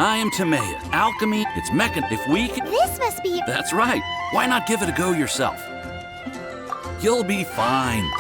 I am Timea. Alchemy, it's mechan. If we can. This must be. That's right. Why not give it a go yourself? You'll be fine.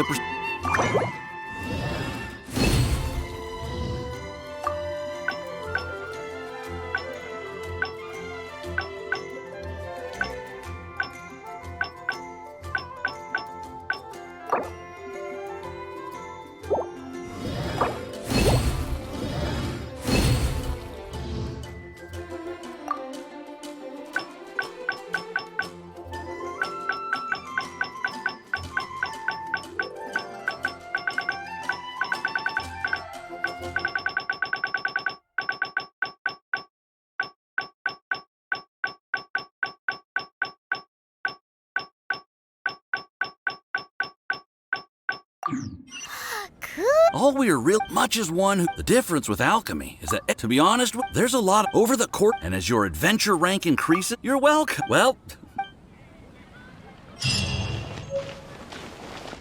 Cool. All we are real much as one who. The difference with alchemy is that, to be honest, there's a lot over the court, and as your adventure rank increases, you're welcome. Well.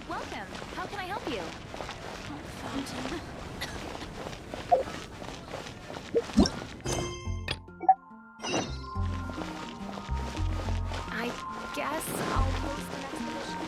Welcome. How can I help you? Fountain. I guess I'll host an expedition.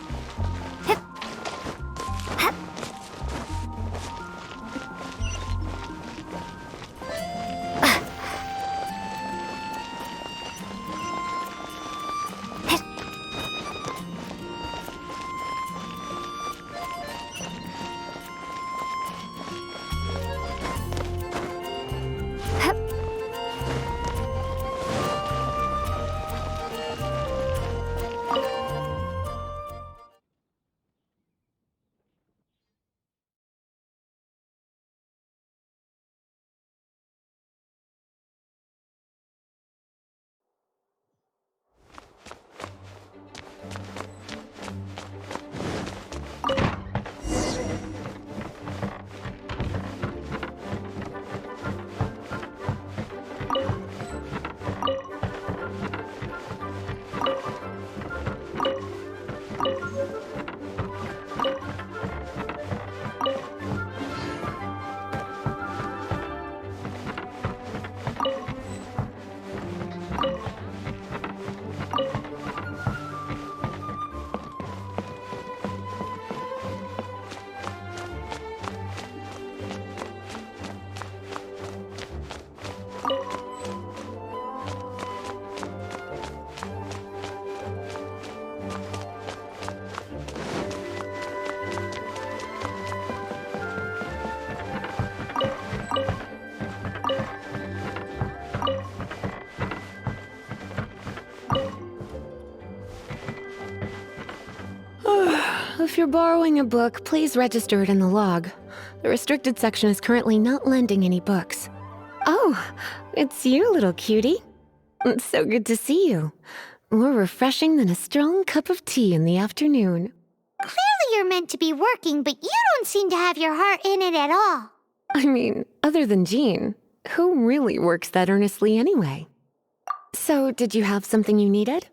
If you're borrowing a book, please register it in the log. The restricted section is currently not lending any books. Oh, it's you, little cutie. It's so good to see you. More refreshing than a strong cup of tea in the afternoon. Clearly you're meant to be working, but you don't seem to have your heart in it at all. I mean, other than Jean, who really works that earnestly anyway? So, did you have something you needed?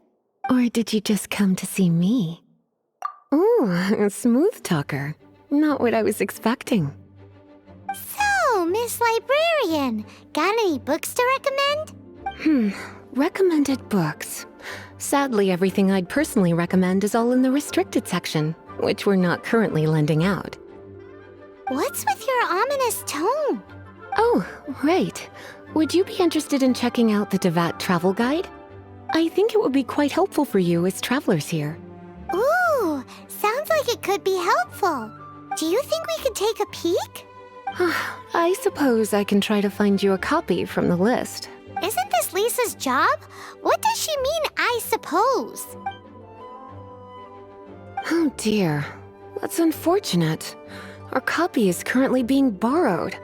Or did you just come to see me? Ooh, a smooth talker. Not what I was expecting. So, Miss Librarian, got any books to recommend? Recommended books. Sadly, everything I'd personally recommend is all in the restricted section, which we're not currently lending out. What's with your ominous tone? Oh, right. Would you be interested in checking out the Devat travel guide? I think it would be quite helpful for you as travelers here. Ooh, sounds like it could be helpful. Do you think we could take a peek? I suppose I can try to find you a copy from the list. Isn't this Lisa's job? What does she mean, I suppose? Oh dear, that's unfortunate. Our copy is currently being borrowed.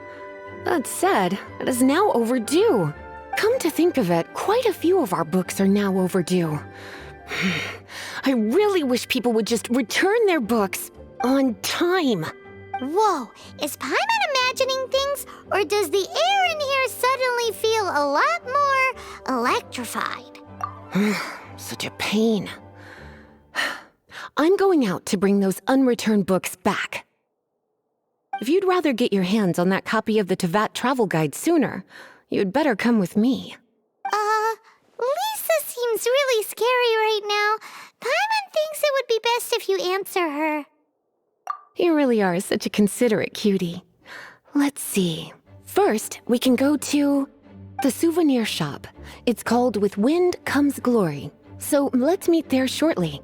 That said, it is now overdue. Come to think of it, quite a few of our books are now overdue. I really wish people would just return their books on time. Whoa, is Paimon imagining things, or does the air in here suddenly feel a lot more electrified? Such a pain. I'm going out to bring those unreturned books back. If you'd rather get your hands on that copy of the Tevat travel guide sooner, You'd better come with me. Lisa seems really scary right now. Paimon thinks it would be best if you answer her. You really are such a considerate cutie. Let's see. First, we can go to the souvenir shop. It's called With Wind Comes Glory. So let's meet there shortly.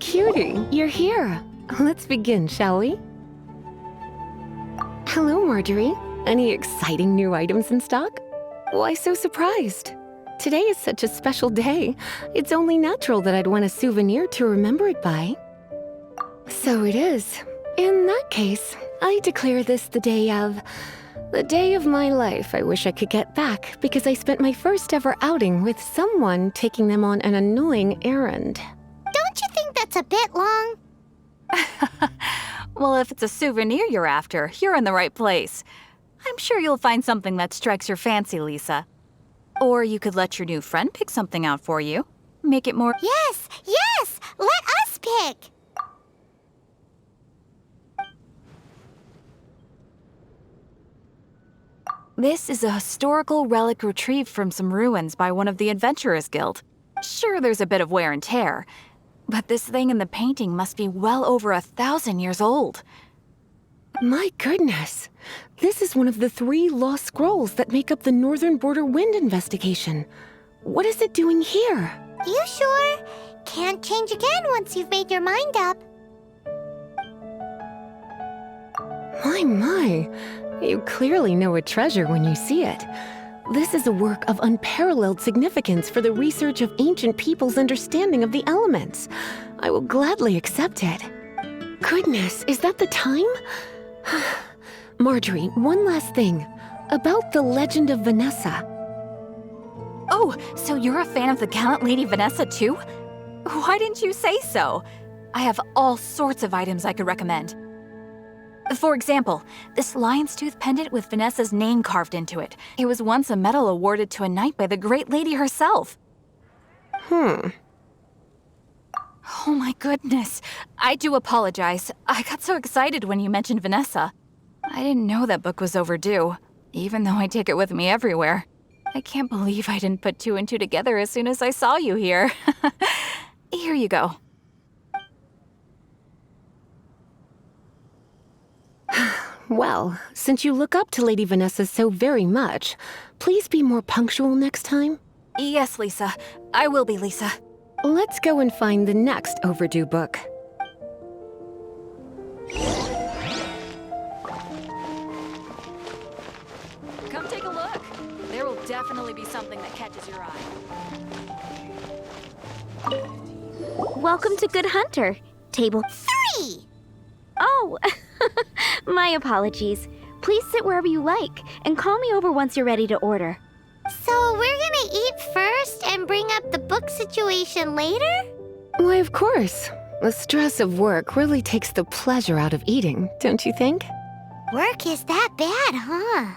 Cutie, you're here. Let's begin, shall we? Hello, Marjorie. Any exciting new items in stock? Why so surprised? Today is such a special day. It's only natural that I'd want a souvenir to remember it by. So it is. In that case, I declare this the day of my life I wish I could get back because I spent my first ever outing with someone taking them on an annoying errand. Don't you think that's a bit long? Well, if it's a souvenir you're after, you're in the right place. I'm sure you'll find something that strikes your fancy, Lisa. Or you could let your new friend pick something out for you. Make it more... Yes! Let us pick! This is a historical relic retrieved from some ruins by one of the Adventurers Guild. Sure, there's a bit of wear and tear, but this thing in the painting must be well over 1,000 years old. My goodness! This is one of the 3 lost scrolls that make up the Northern Border Wind investigation. What is it doing here? You sure? Can't change again once you've made your mind up. My. You clearly know a treasure when you see it. This is a work of unparalleled significance for the research of ancient people's understanding of the elements. I will gladly accept it. Goodness, is that the time? Marjorie, one last thing. About the legend of Vanessa. Oh, so you're a fan of the gallant Lady Vanessa too? Why didn't you say so? I have all sorts of items I could recommend. For example, this lion's tooth pendant with Vanessa's name carved into it. It was once a medal awarded to a knight by the great lady herself. Oh my goodness. I do apologize. I got so excited when you mentioned Vanessa. I didn't know that book was overdue, even though I take it with me everywhere. I can't believe I didn't put 2 and 2 together as soon as I saw you here. Here you go. Well, since you look up to Lady Vanessa so very much, please be more punctual next time. Yes, Lisa. I will be, Lisa. Let's go and find the next overdue book. Come take a look. There will definitely be something that catches your eye. Welcome to Good Hunter. Table 3! Oh, my apologies. Please sit wherever you like, and call me over once you're ready to order. So we're gonna eat first and bring up the book situation later? Why, of course. The stress of work really takes the pleasure out of eating, don't you think? Work is that bad, huh?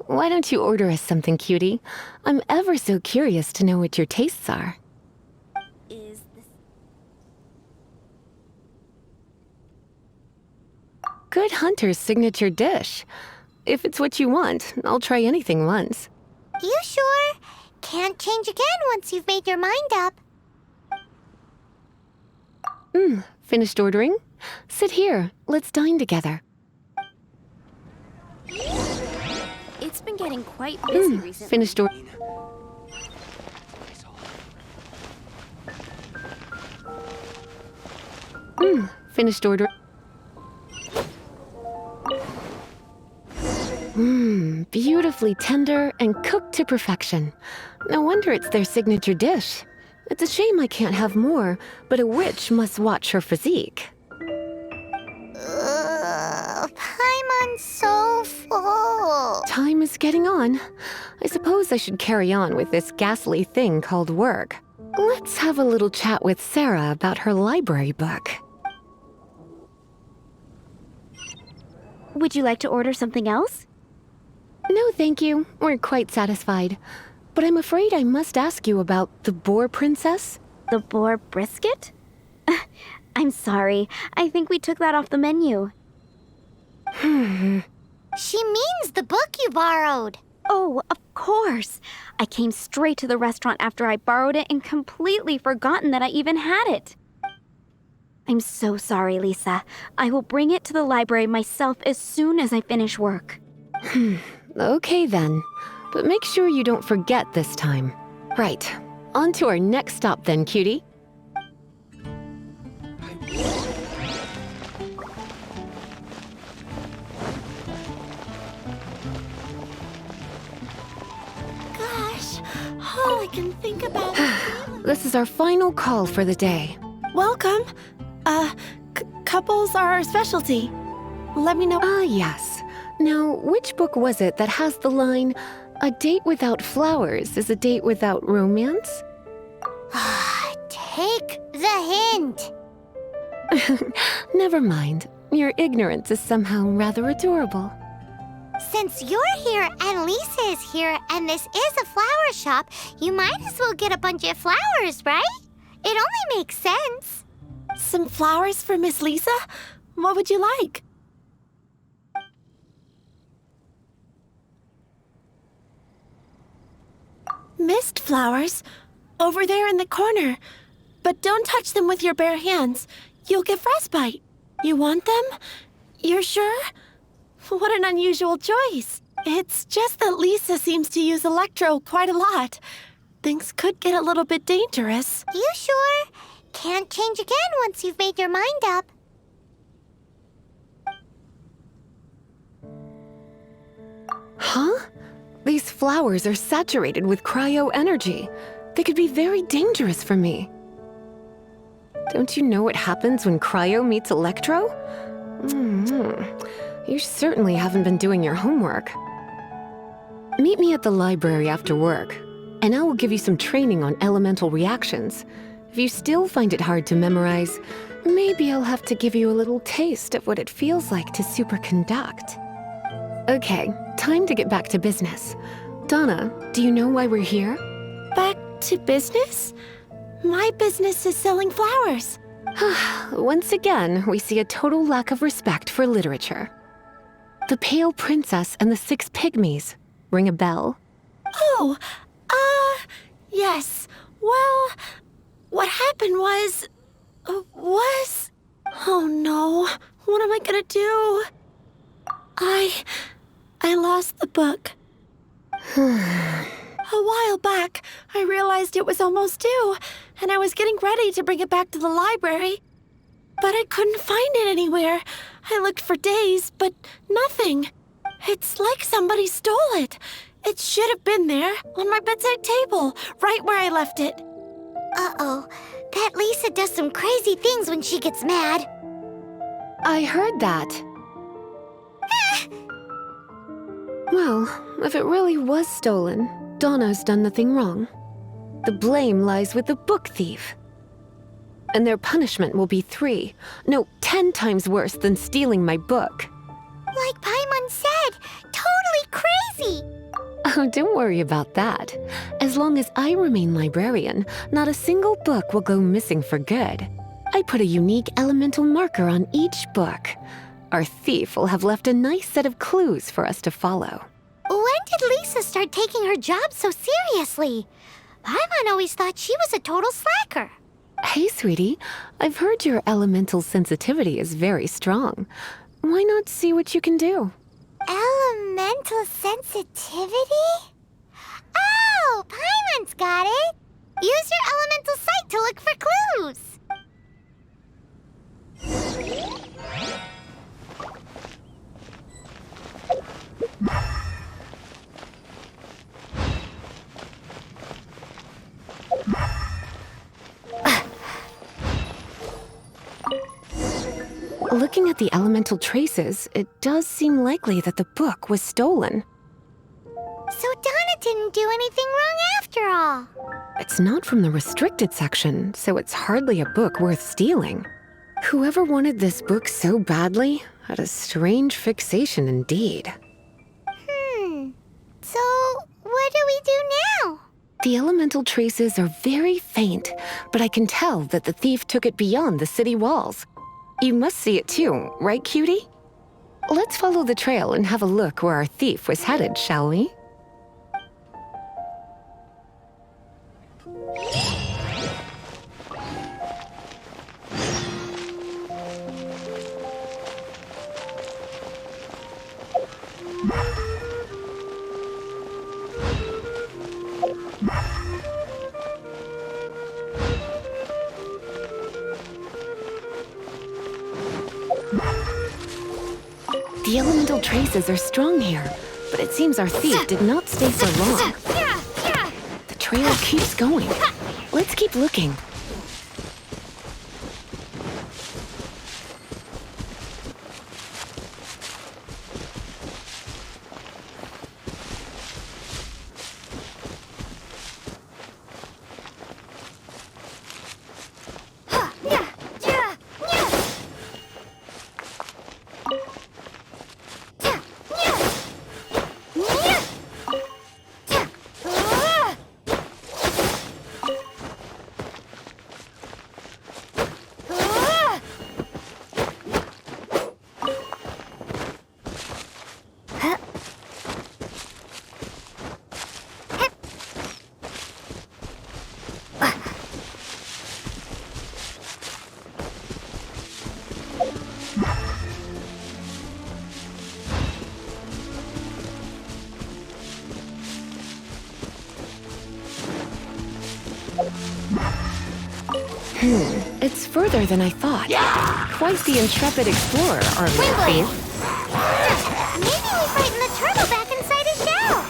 Why don't you order us something, cutie? I'm ever so curious to know what your tastes are. Is this... Good Hunter's signature dish. If it's what you want, I'll try anything once. You sure? Can't change again once you've made your mind up. Finished ordering? Sit here. Let's dine together. It's been getting quite busy recently. Finished or- Finished order. Beautifully tender and cooked to perfection. No wonder it's their signature dish. It's a shame I can't have more, but a witch must watch her physique. Paimon's so full. Time is getting on. I suppose I should carry on with this ghastly thing called work. Let's have a little chat with Sarah about her library book. Would you like to order something else? No, thank you. We're quite satisfied. But I'm afraid I must ask you about the boar princess. The boar brisket? I'm sorry. I think we took that off the menu. She means the book you borrowed. Oh, of course. I came straight to the restaurant after I borrowed it and completely forgotten that I even had it. I'm so sorry, Lisa. I will bring it to the library myself as soon as I finish work. Okay then. But make sure you don't forget this time. Right. On to our next stop then, cutie. Gosh, all I can think about is... This is our final call for the day. Welcome. Couples are our specialty. Let me know. Ah, yes. Now, which book was it that has the line, "A date without flowers is a date without romance"? Take the hint. Never mind. Your ignorance is somehow rather adorable. Since you're here and Lisa is here and this is a flower shop, you might as well get a bunch of flowers, right? It only makes sense. Some flowers for Miss Lisa? What would you like? Mist flowers? Over there in the corner. But don't touch them with your bare hands. You'll get frostbite. You want them? You're sure? What an unusual choice. It's just that Lisa seems to use Electro quite a lot. Things could get a little bit dangerous. You sure? Can't change again once you've made your mind up. Huh? These flowers are saturated with cryo energy. They could be very dangerous for me. Don't you know what happens when cryo meets electro? You certainly haven't been doing your homework. Meet me at the library after work, and I will give you some training on elemental reactions. If you still find it hard to memorize, maybe I'll have to give you a little taste of what it feels like to superconduct. Okay, time to get back to business. Donna, do you know why we're here? Back to business? My business is selling flowers. Once again, we see a total lack of respect for literature. The Pale Princess and the Six Pygmies. Ring a bell? Oh, yes. Well, what happened was... Oh no, what am I gonna do? I lost the book. A while back, I realized it was almost due, and I was getting ready to bring it back to the library. But I couldn't find it anywhere. I looked for days, but nothing. It's like somebody stole it. It should have been there, on my bedside table, right where I left it. Uh-oh. That Lisa does some crazy things when she gets mad. I heard that. Well, if it really was stolen, Donna's done nothing wrong. The blame lies with the book thief. And their punishment will be 10 times worse than stealing my book. Like Paimon said, totally crazy. Oh, don't worry about that. As long as I remain librarian, not a single book will go missing for good. I put a unique elemental marker on each book. Our thief will have left a nice set of clues for us to follow. When did Lisa start taking her job so seriously? Paimon always thought she was a total slacker. Hey, sweetie, I've heard your elemental sensitivity is very strong. Why not see what you can do? Elemental sensitivity? Oh, Paimon's got it! Use your elemental sight to look for clues! Looking at the elemental traces, it does seem likely that the book was stolen. So Donna didn't do anything wrong after all. It's not from the restricted section, so it's hardly a book worth stealing. Whoever wanted this book so badly had a strange fixation indeed. So what do we do now? The elemental traces are very faint, but I can tell that the thief took it beyond the city walls. You must see it too, right, cutie? Let's follow the trail and have a look where our thief was headed, shall we? The elemental traces are strong here, but it seems our thief did not stay for long. The trail keeps going. Let's keep looking. It's further than I thought. Quite the intrepid explorer, our little thief. Maybe we frightened the turtle back inside his shell.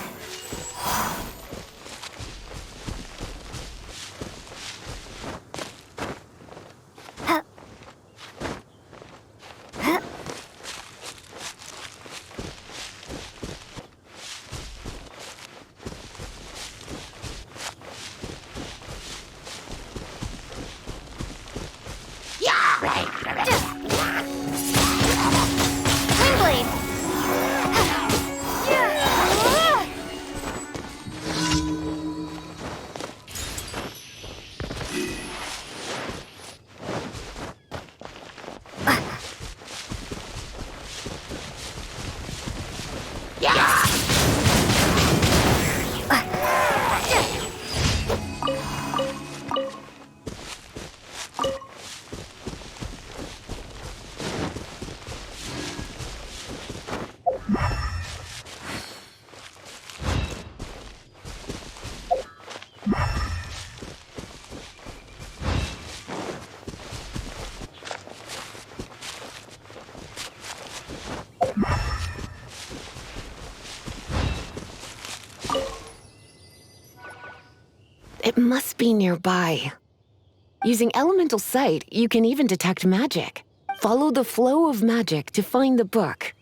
It must be nearby. Using elemental sight, you can even detect magic. Follow the flow of magic to find the book.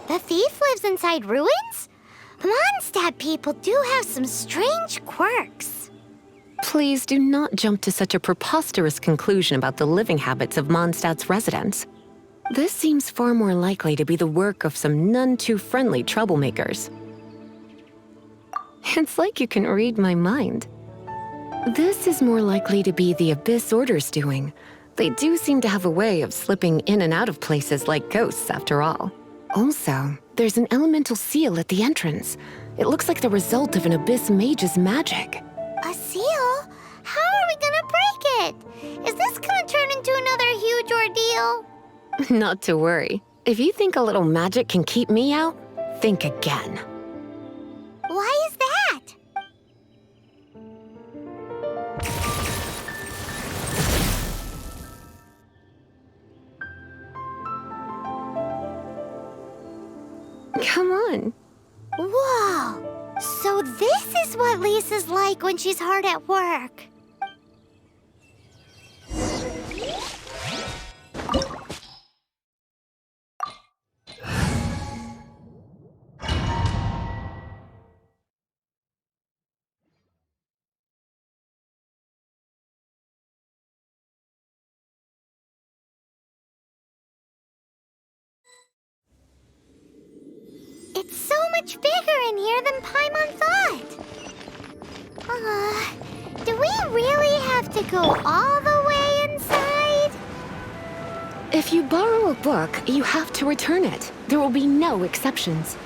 The thief lives inside ruins? Mondstadt people do have some strange quirks. Please do not jump to such a preposterous conclusion about the living habits of Mondstadt's residents. This seems far more likely to be the work of some none-too-friendly troublemakers. It's like you can read my mind. This is more likely to be the Abyss Order's doing. They do seem to have a way of slipping in and out of places like ghosts, after all. Also, there's an elemental seal at the entrance. It looks like the result of an Abyss mage's magic. A seal? How are we gonna break it? Is this gonna turn into another huge ordeal? Not to worry. If you think a little magic can keep me out, think again. Why is that? Come on. Whoa! So this is what Lisa's like when she's hard at work. It's so much bigger in here than Paimon thought. Do we really have to go all the way inside? If you borrow a book, you have to return it. There will be no exceptions.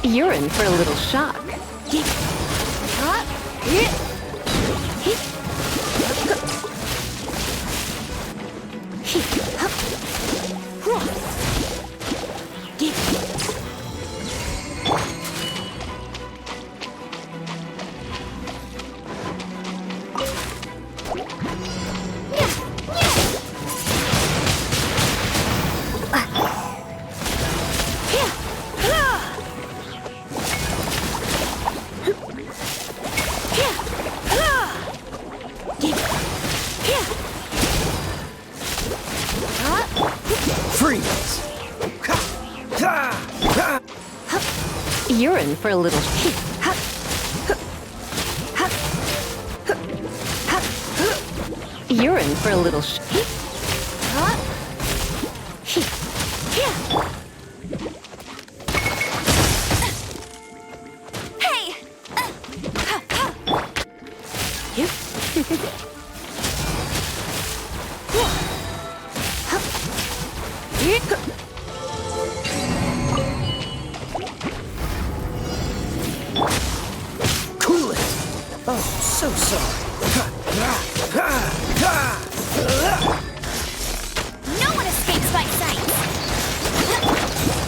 You're in for a little shock. You're in for a little... You're in for a little... Hey! Cool it! Oh, so sorry. No one escapes my sight!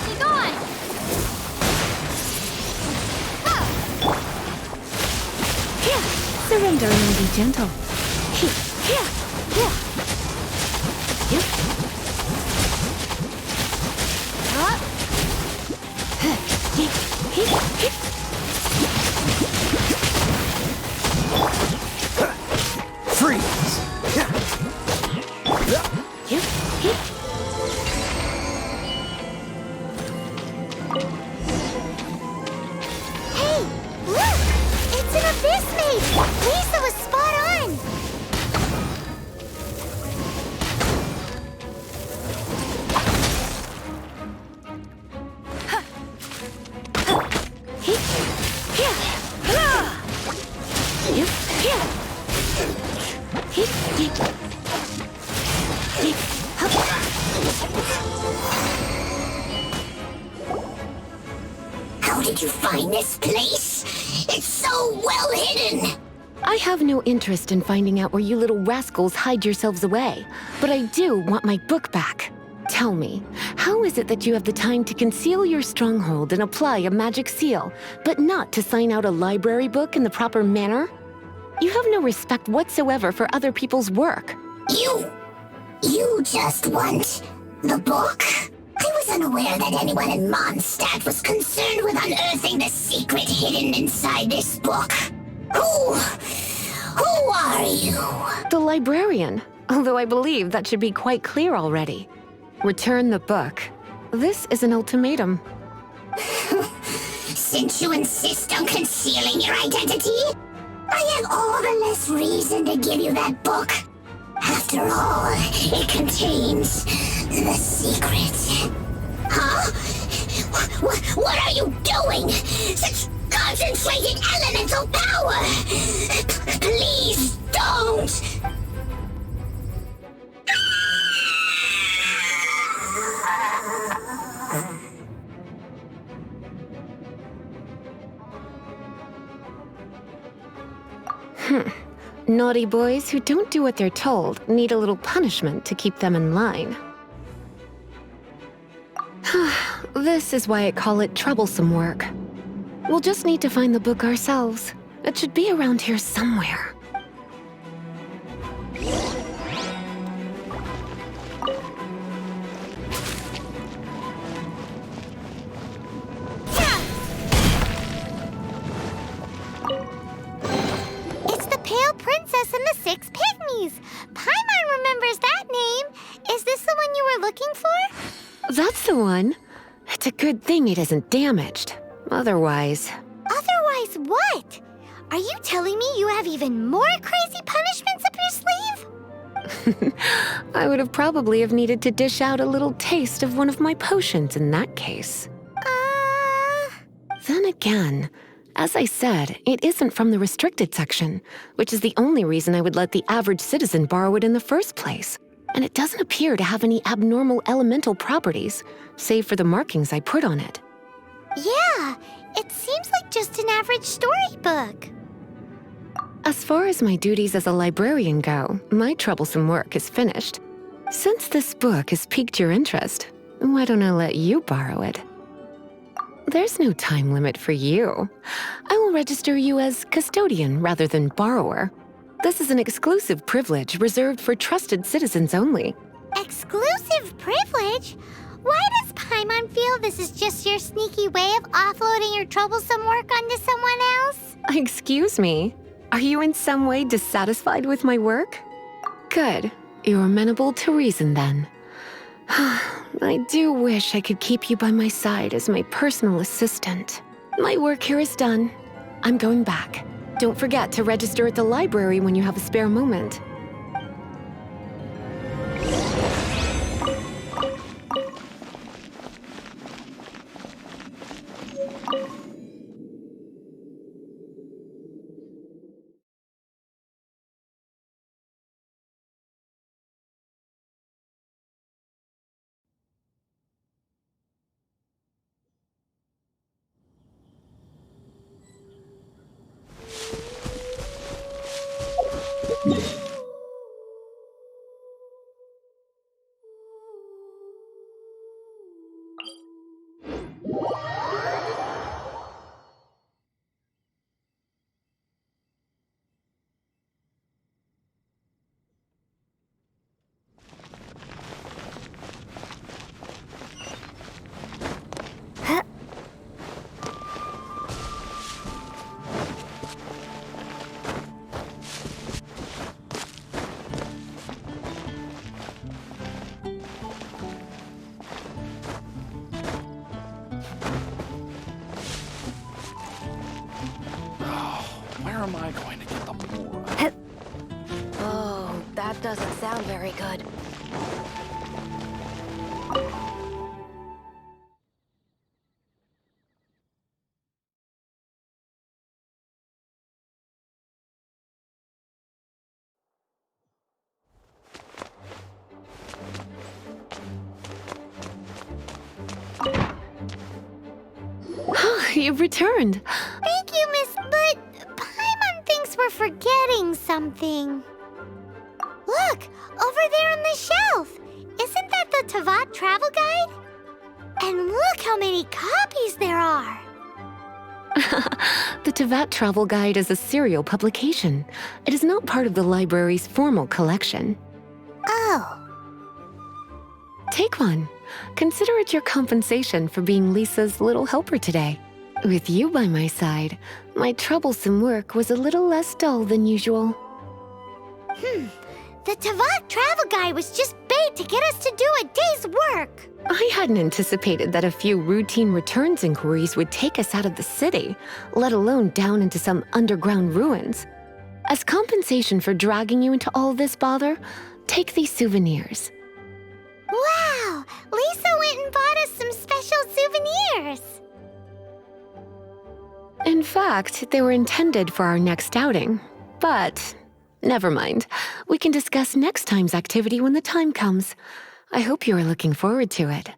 Be gone! Surrender and be gentle. Freeze! Hey, look! It's an abyss maze! Lisa was spot on! How did you find this place? It's so well hidden! I have no interest in finding out where you little rascals hide yourselves away, but I do want my book back. Tell me, how is it that you have the time to conceal your stronghold and apply a magic seal, but not to sign out a library book in the proper manner? You have no respect whatsoever for other people's work. You just want the book? I was unaware that anyone in Mondstadt was concerned with unearthing the secret hidden inside this book. Who are you? The librarian, although I believe that should be quite clear already. Return the book. This is an ultimatum. Since you insist on concealing your identity, I have all the less reason to give you that book. After all, it contains the secret. Huh? What are you doing? Such concentrated elemental power! Please don't! Naughty boys who don't do what they're told need a little punishment to keep them in line. This is why I call it troublesome work. We'll just need to find the book ourselves. It should be around here somewhere. It's the Pale Princess and the Six Pygmies! Paimon remembers that name! Is this the one you were looking for? That's the one. It's a good thing it isn't damaged. Otherwise... Otherwise what? Are you telling me you have even more crazy punishments up your sleeve? I would have probably have needed to dish out a little taste of one of my potions in that case. Then again, as I said, it isn't from the restricted section, which is the only reason I would let the average citizen borrow it in the first place. And it doesn't appear to have any abnormal elemental properties, save for the markings I put on it. Yeah, it seems like just an average storybook. As far as my duties as a librarian go, my troublesome work is finished. Since this book has piqued your interest, why don't I let you borrow it? There's no time limit for you. I will register you as custodian rather than borrower. This is an exclusive privilege reserved for trusted citizens only. Exclusive privilege? Why does Paimon feel this is just your sneaky way of offloading your troublesome work onto someone else? Excuse me, are you in some way dissatisfied with my work? Good, you're amenable to reason then. I do wish I could keep you by my side as my personal assistant. My work here is done. I'm going back. Don't forget to register at the library when you have a spare moment. Where am I going to get the more? Oh, that doesn't sound very good. You've returned. Thank you, Miss, but Paimon thinks we're forgetting something. Look, over there on the shelf. Isn't that the Tavat travel guide? And look how many copies there are. The Tavat Travel Guide is a serial publication. It is not part of the library's formal collection. Oh. Take one. Consider it your compensation for being Lisa's little helper today. With you by my side, my troublesome work was a little less dull than usual. The Tavat travel guide was just bait to get us to do a day's work. I hadn't anticipated that a few routine returns inquiries would take us out of the city, let alone down into some underground ruins. As compensation for dragging you into all this bother, take these souvenirs. Wow! Lisa went and bought us some special souvenirs. In fact, they were intended for our next outing. But never mind. We can discuss next time's activity when the time comes. I hope you are looking forward to it.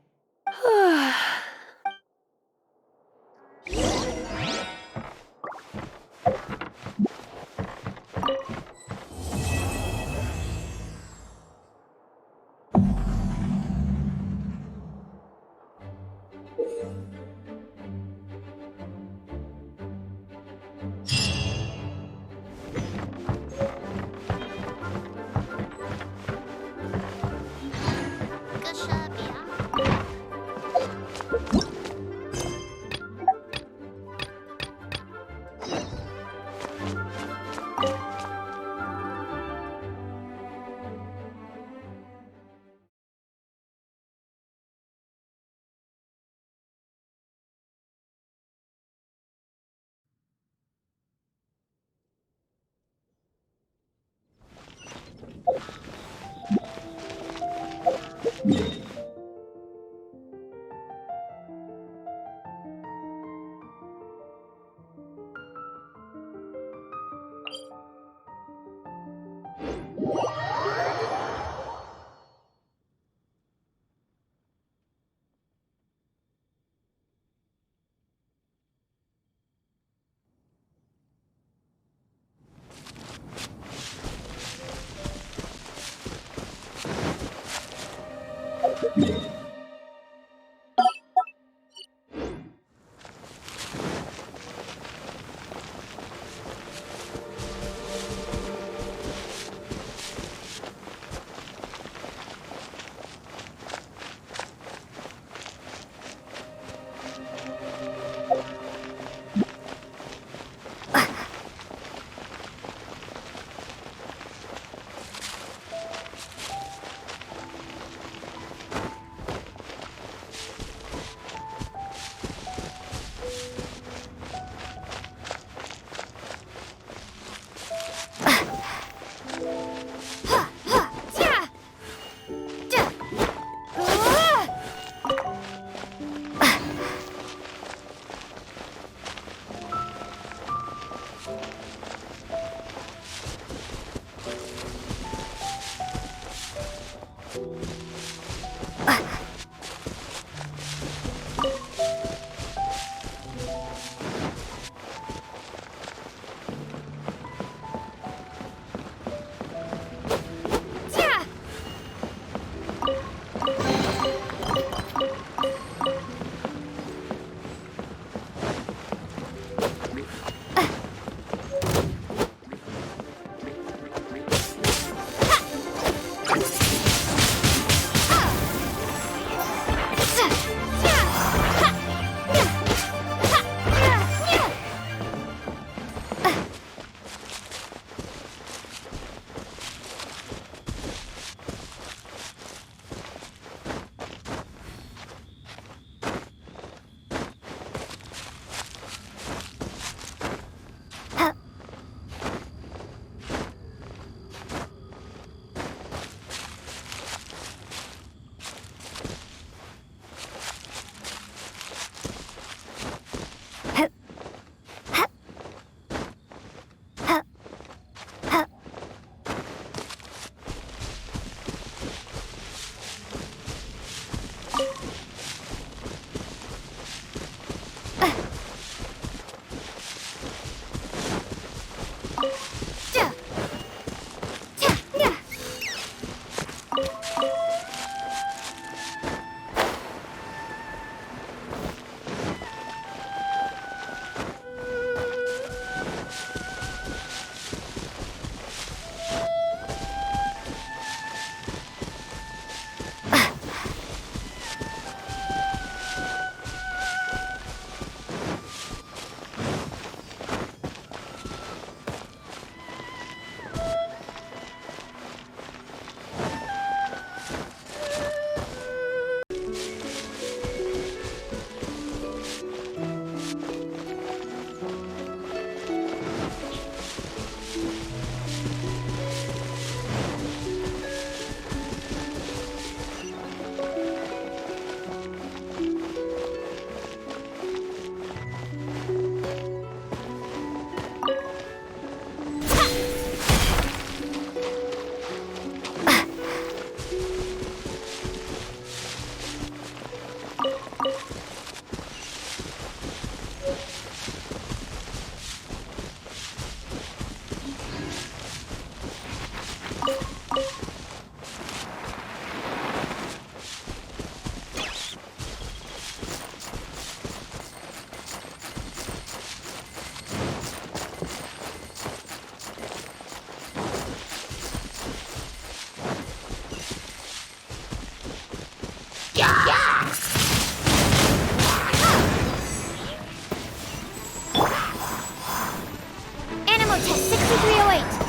Animal test 6308.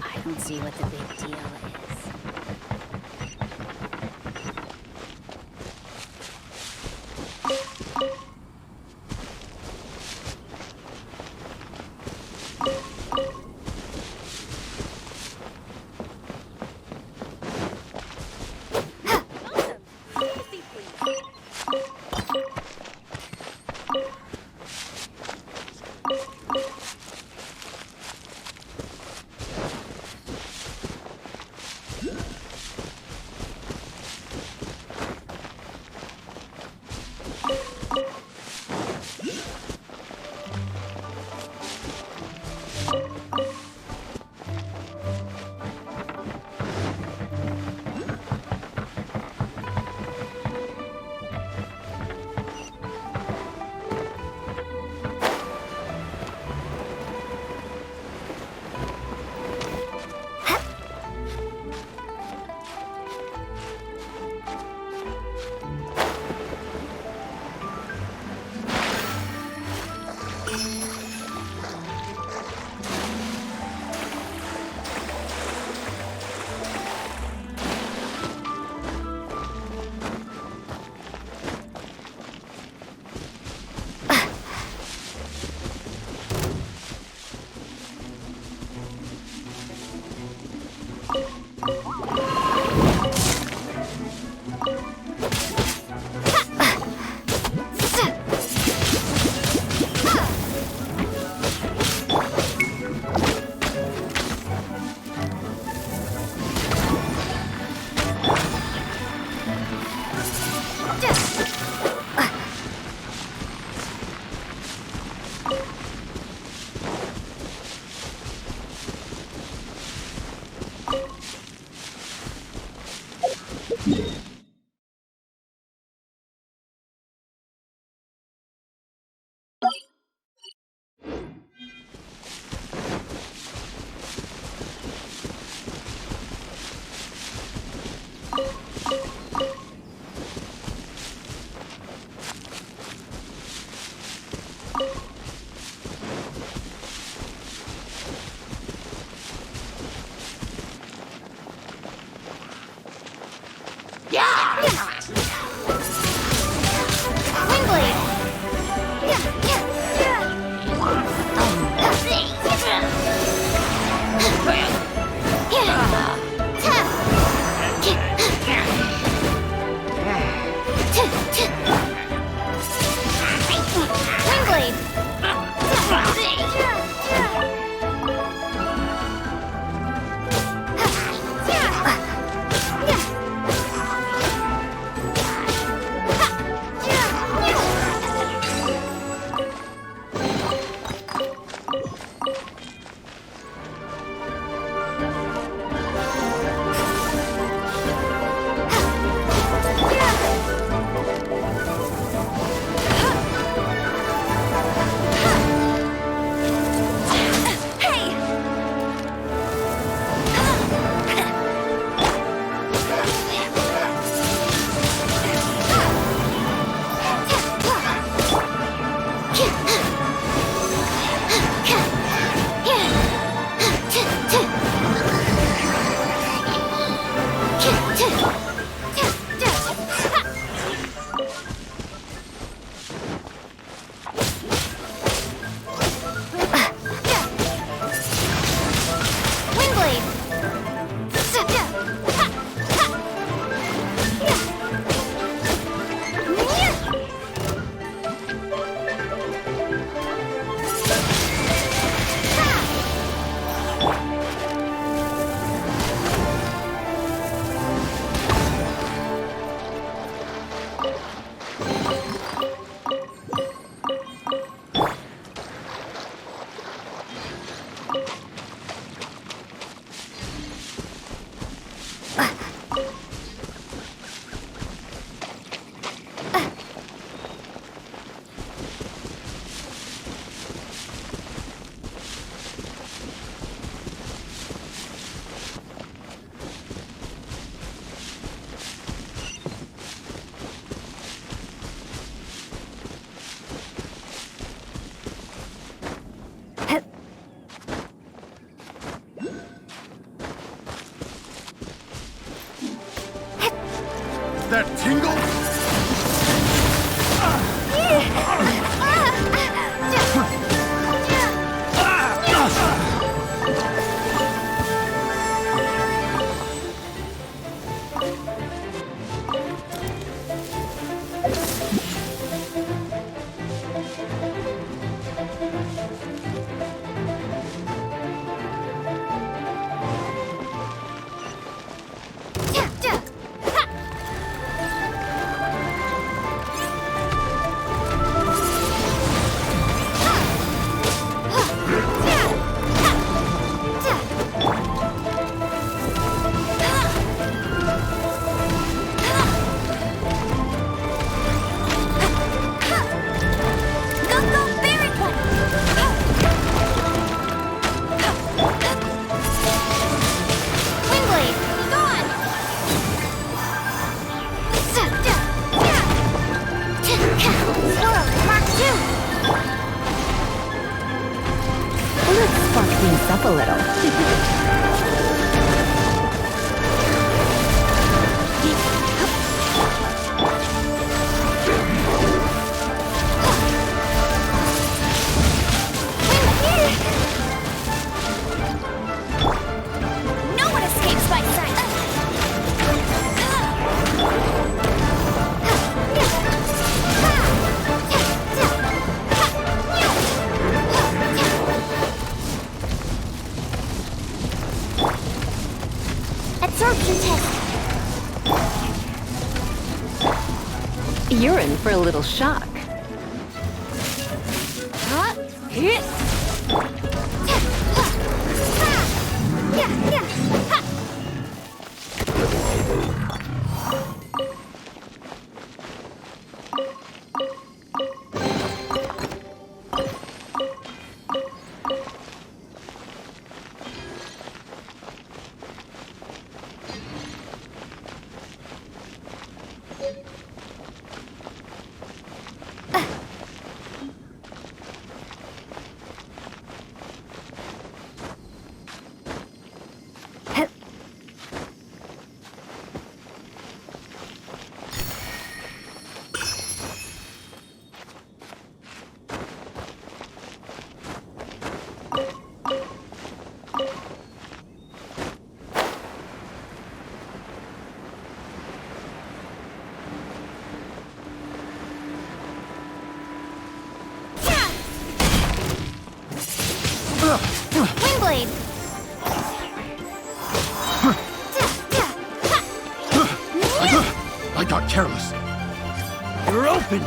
I don't see what the big deal is. a little. No one escapes my sight. Absorption test. You're in for a little shock. Windblade. I got careless. You're open!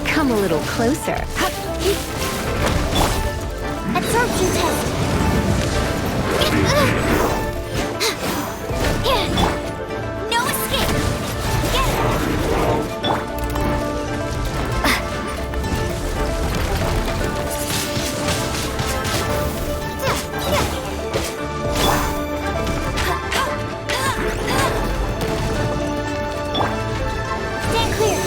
Come a little closer. Absorption test. No escape. Get it. Stand clear.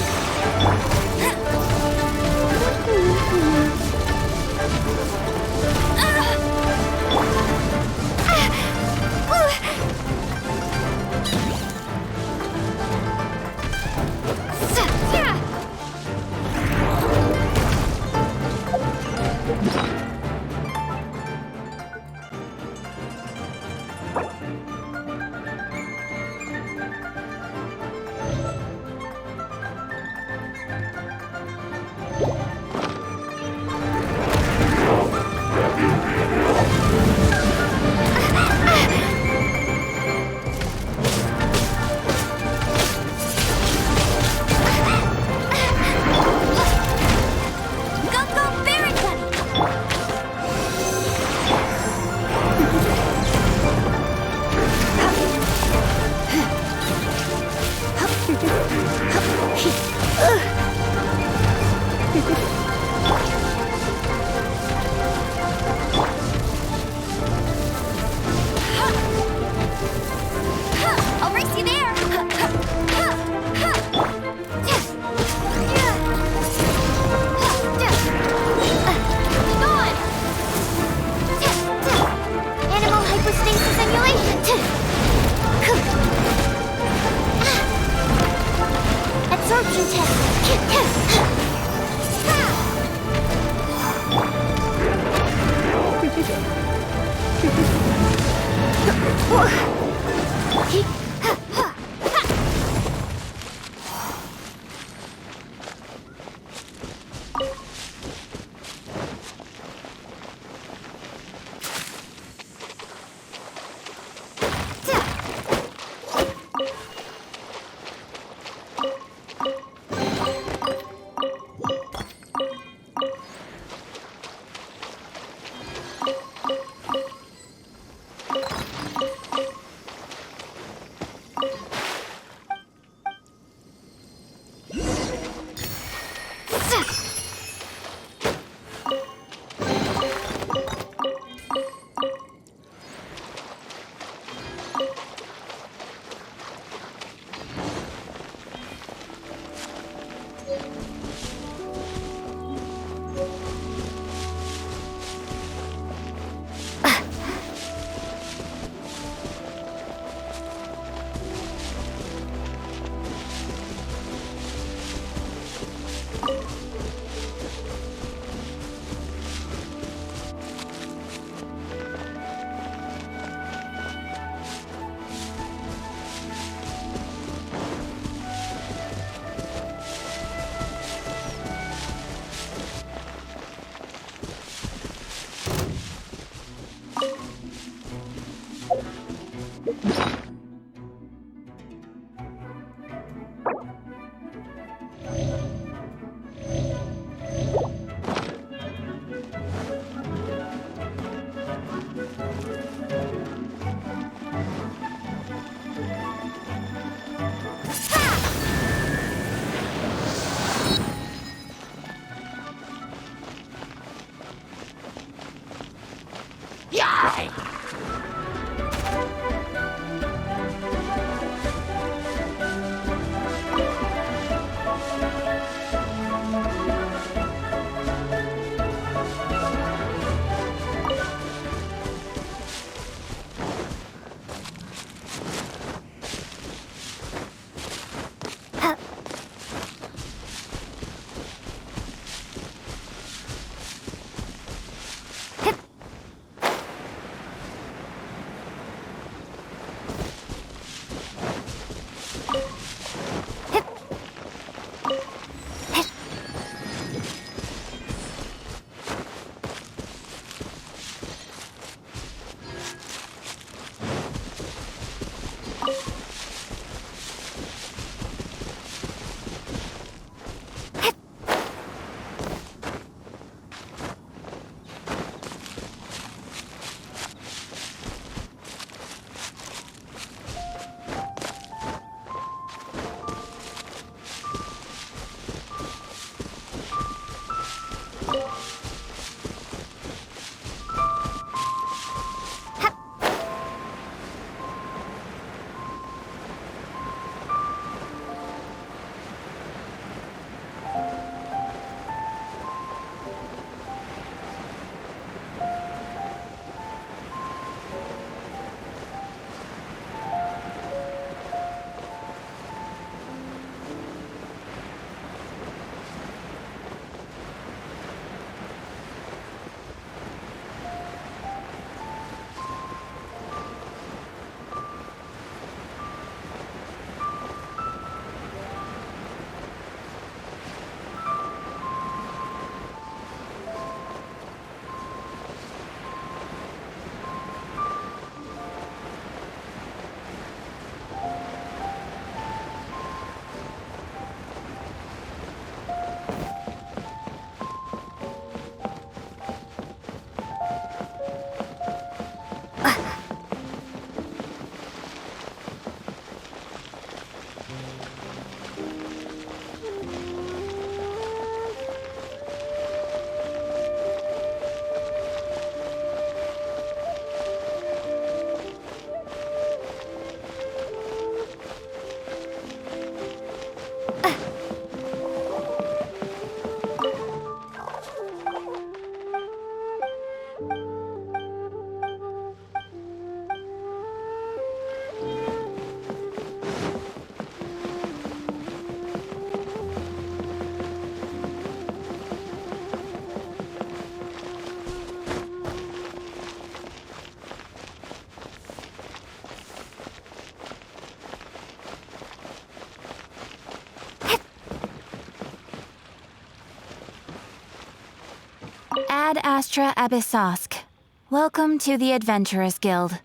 Ad Astra Abyssosk. Welcome to the Adventurers Guild.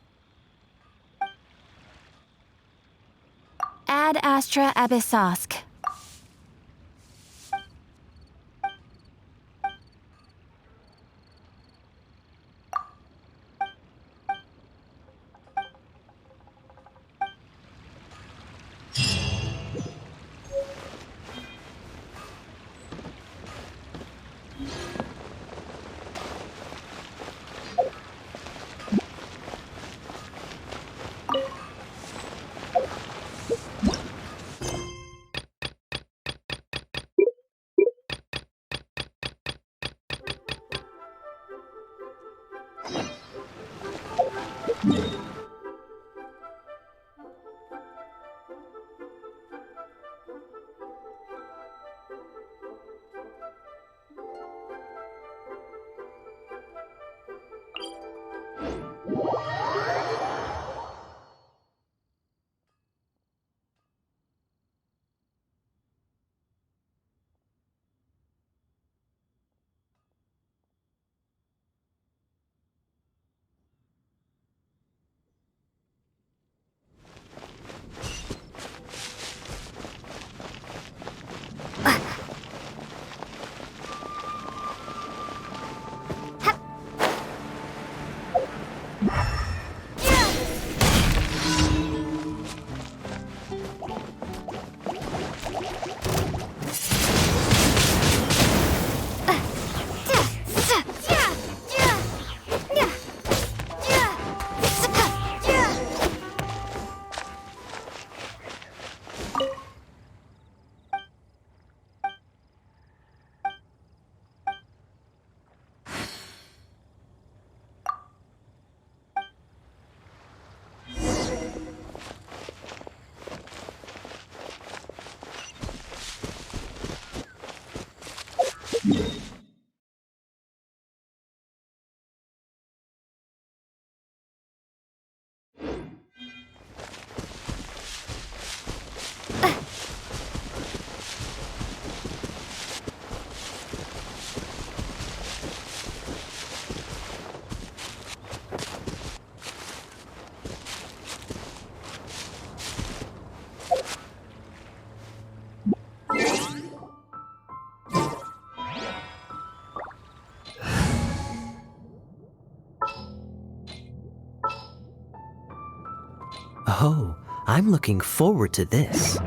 Ad Astra Abyssosk. Oh, I'm looking forward to this.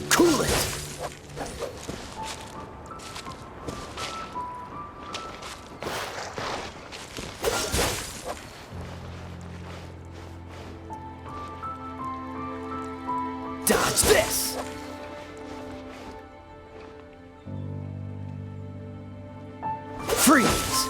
Cool it! Dodge this! Freeze!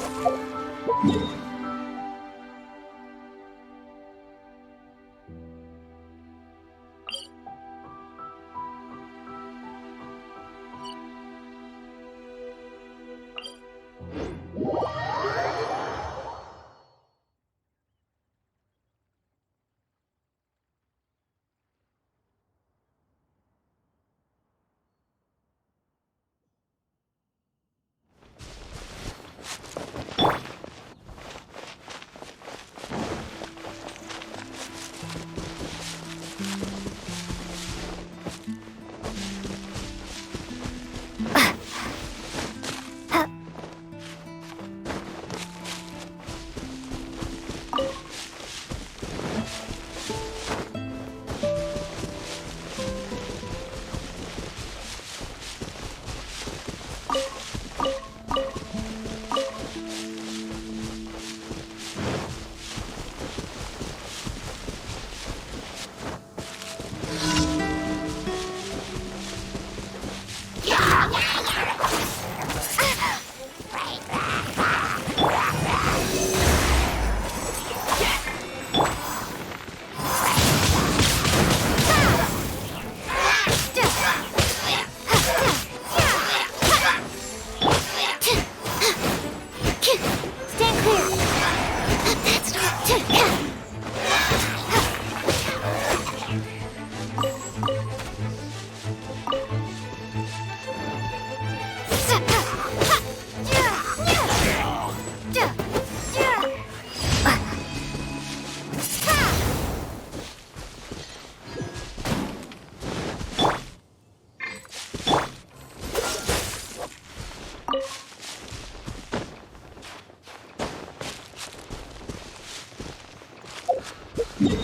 Animal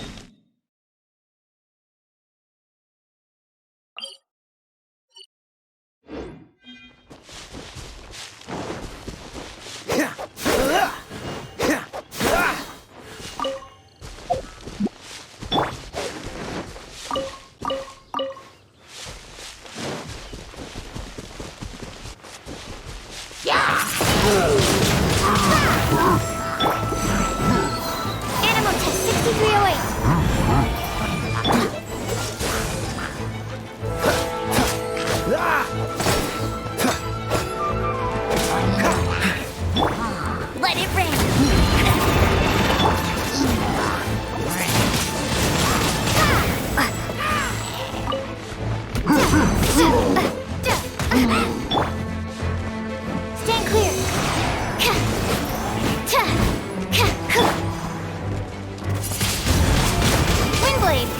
test 6308. Let it rain. Stand clear. Windblade.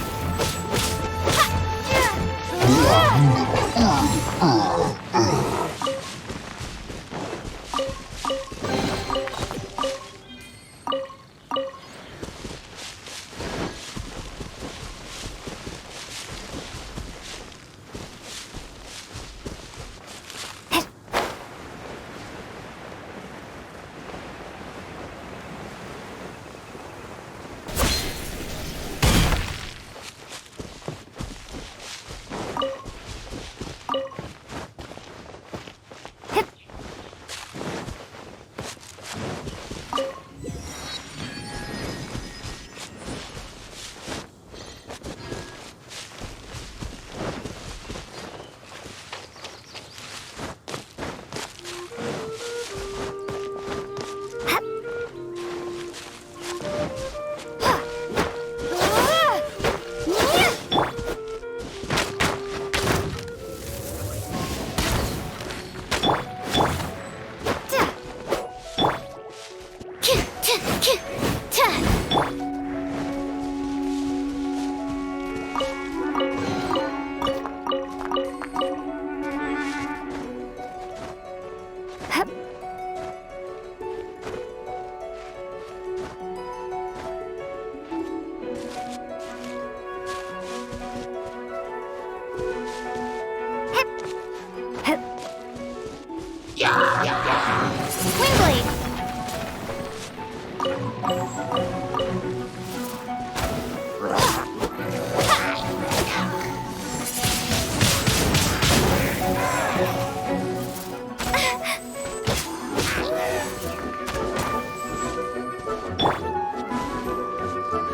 Windblade.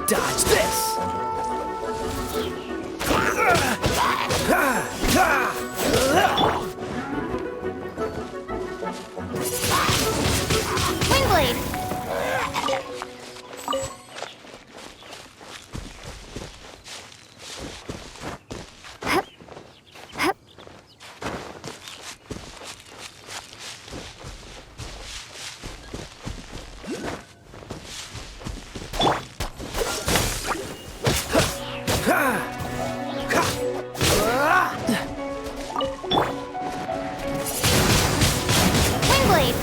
Dodge this! Windblade. Windblade.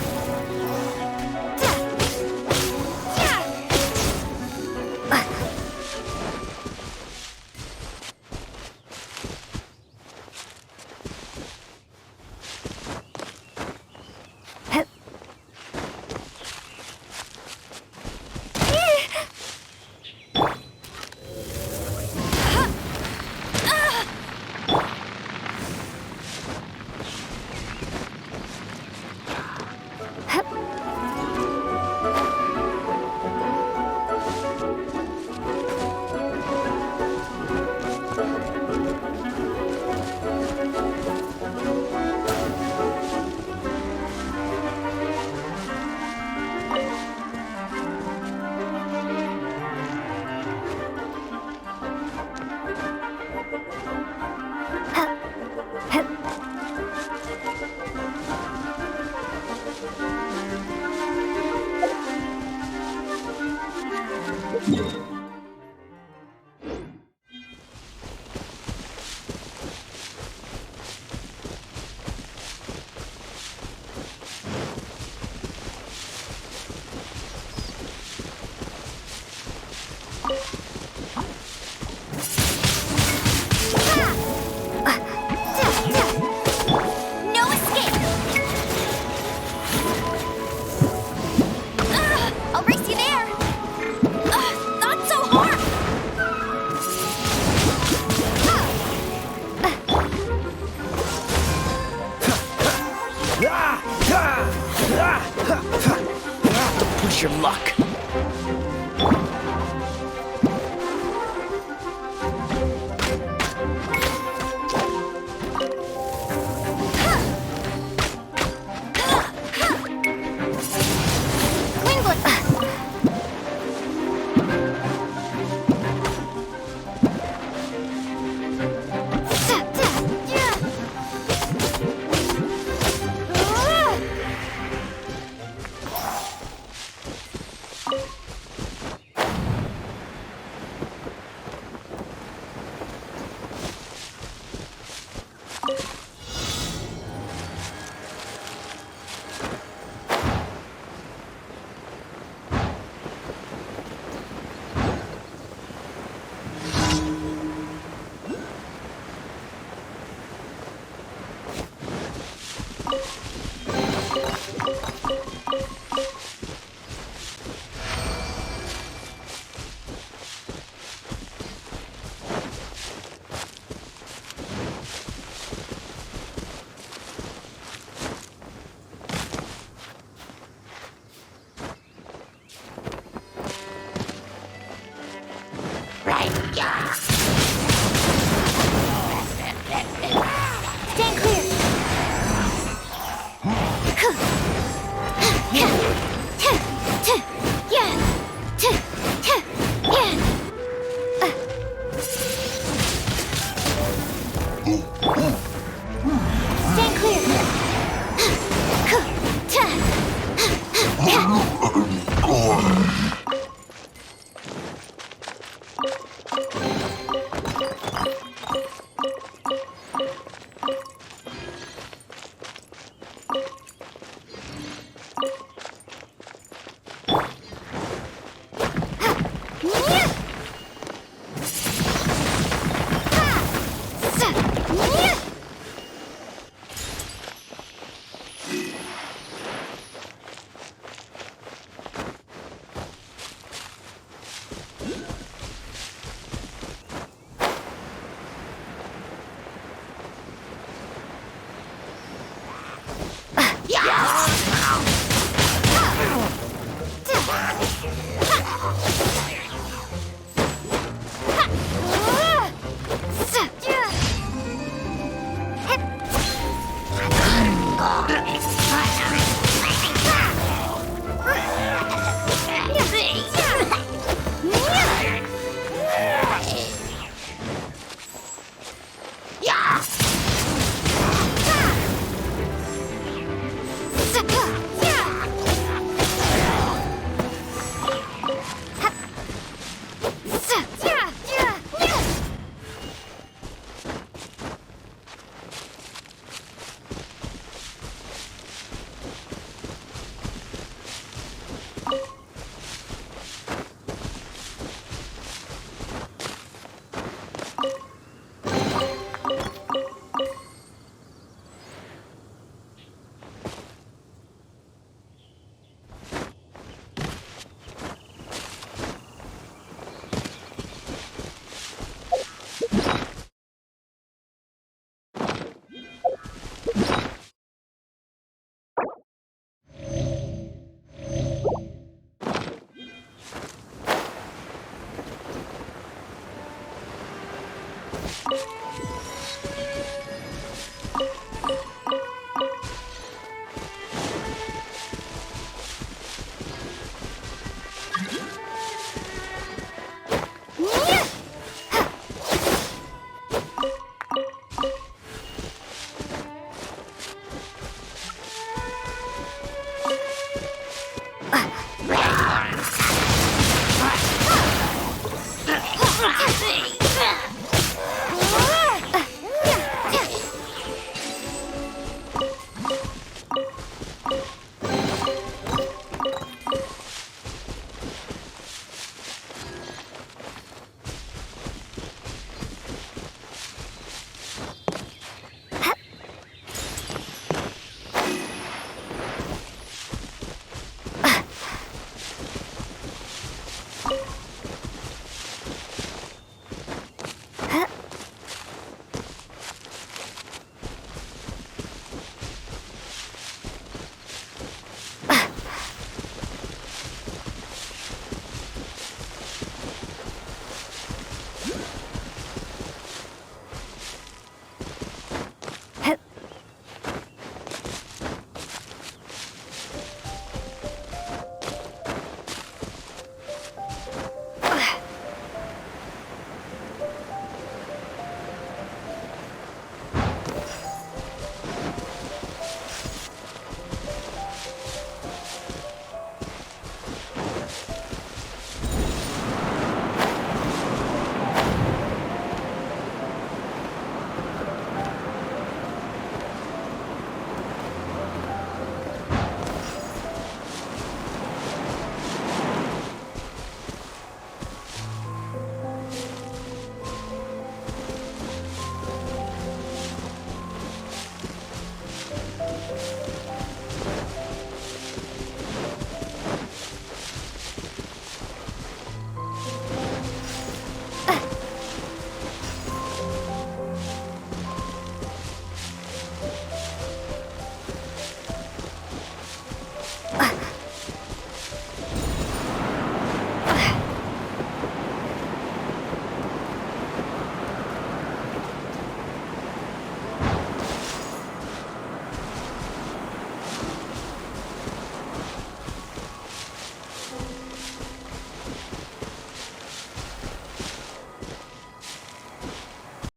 Good luck. Stand clear. Stand clear. you